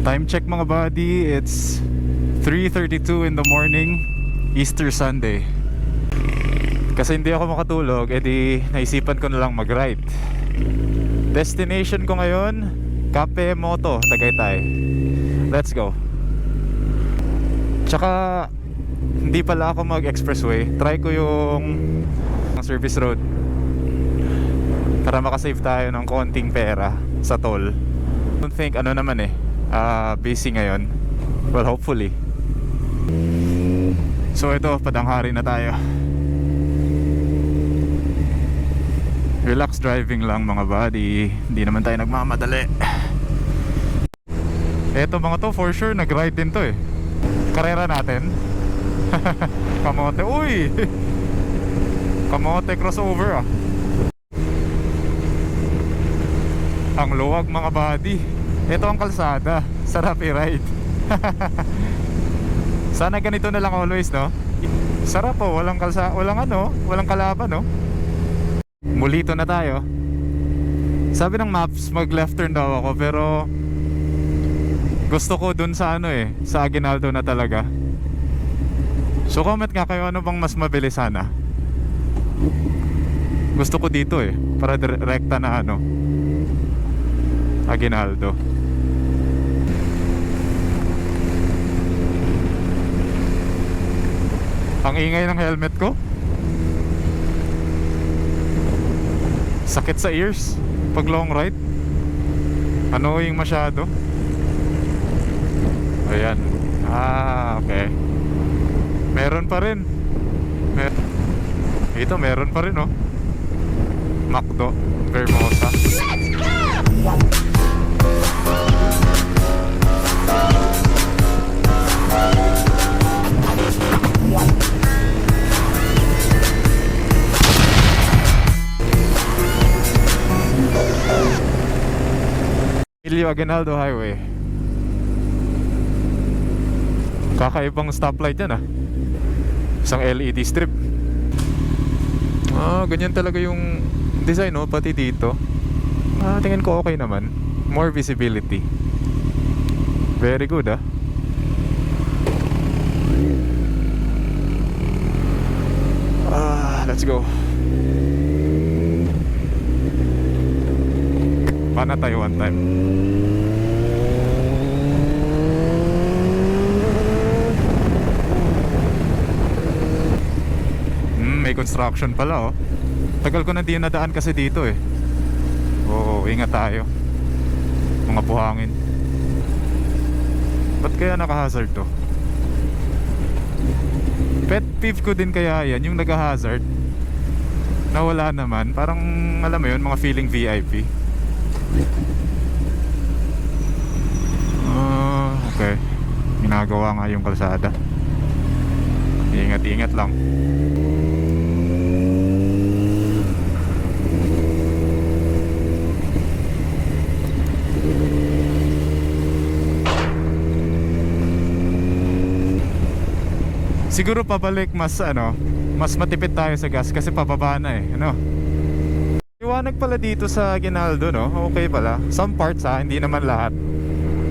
Time check mga buddy, it's 3:32 in the morning, Easter Sunday. Kasi hindi ako makatulog, edi naisipan ko na lang mag-ride. Destination ko ngayon, Cape Moto, Tagaytay. Let's go. Tsaka hindi pala ako mag-expressway. Try ko yung service road para makasave tayo ng konting pera sa toll. Don't think ano naman busy ngayon. Well, hopefully. So ito, padanghari na tayo. Relax driving lang mga buddy. Hindi naman tayo nagmamadali. Eto mga to, for sure nag-ride din to Karera natin. Kamote, uy! Kamote crossover Ang luwag mga buddy. Ito ang kalsada. Sarap i-ride. Sana ganito na lang always, no? Sarap walang walang kalaban, no? Mulito na tayo. Sabi ng maps, mag left turn daw ako, pero gusto ko dun sa sa Aguinaldo na talaga. So comment nga kayo, ano bang mas mabilis sana? Gusto ko dito para direkta na Aguinaldo. Ang ingay ng helmet ko. Sakit sa ears pag long ride. Annoying masyado. Ayan. Okay. Meron pa rin. Ito meron pa rin McDo Vermosa. Emilio Aguinaldo Highway. Kakaibang stoplight yan Isang LED strip. Ganyan talaga yung design pati dito. Tingin ko okay naman. More visibility. Very good let's go. Pana tayo one time. May construction pala Tagal ko na di nadaan kasi dito ingat tayo. Mga buhangin. Ba't kaya naka-hazard to? Pet peeve ko din kaya yan, yung nag-hazard na wala naman. Parang alam mo yun, mga feeling VIP. Okay. Ginagawa nga yung kalsada. Ingat-ingat lang. Siguro pabalik mas matipid tayo sa gas kasi pababa na Liwanag pala dito sa Aguinaldo, okay pala. Some parts hindi naman lahat.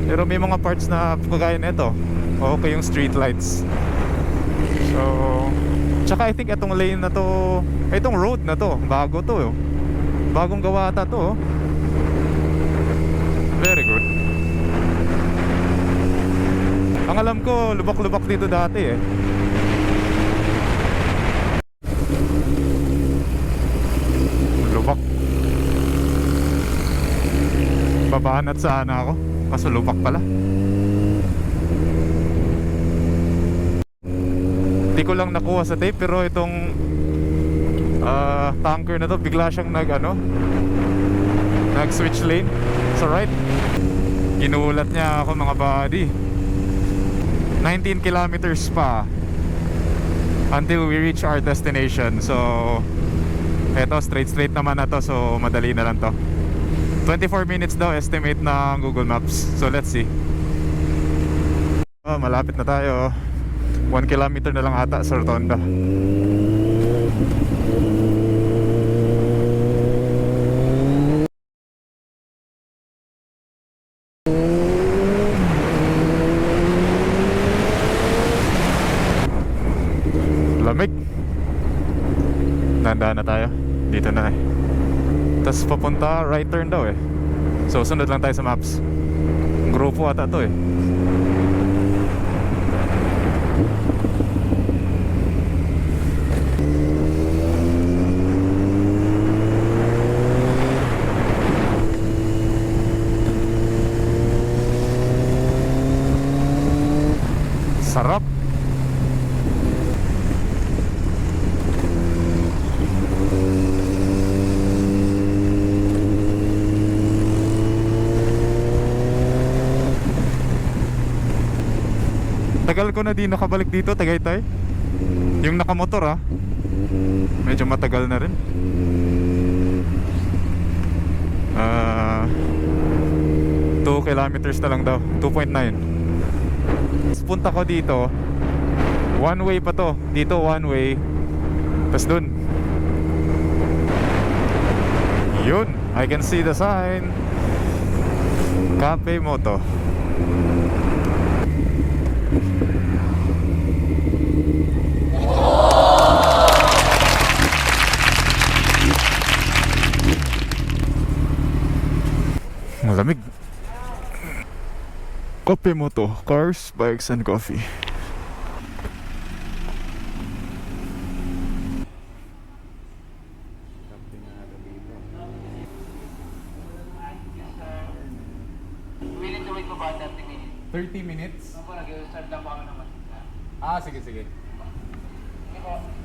Pero may mga parts na kagaya nito. Okay yung street lights. So, tsaka I think itong lane na to, itong road na to, bago to Bagong gawa ata to Very good. Ang alam ko, lubak-lubak dito dati Lubak. Babanat sana ako kaso lubak pala. Hindi ko lang nakuha sa tape, pero itong tanker na to bigla siyang nag switch lane sa right. Ginulat niya ako mga buddy. 19 kilometers pa until we reach our destination. So eto, straight naman na to, so madali na lang to. 24 minutes daw estimate ng Google Maps. So let's see. Malapit na tayo. 1 kilometer na lang ata sa Rotonda. lamig. Nandaan na tayo. Dito na eh. Tapos papunta right turn daw eh. So sunod lang tayo sa maps. Grupo ata to eh. Sarap. Tagal ko na di nakabalik dito, Tagaytay. Yung nakamotor medyo matagal na rin. 2 kilometers na lang daw, 2.9. Punta ko dito, one way pa to. Dito one way, tas dun yun, I can see the sign Cafe Moto. Malamig. Cafe Moto, cars, bikes, and coffee. Willing to wait for about 30 minutes. 30 minutes? Nag-start lang po kami ng matika. Sige. Sige po.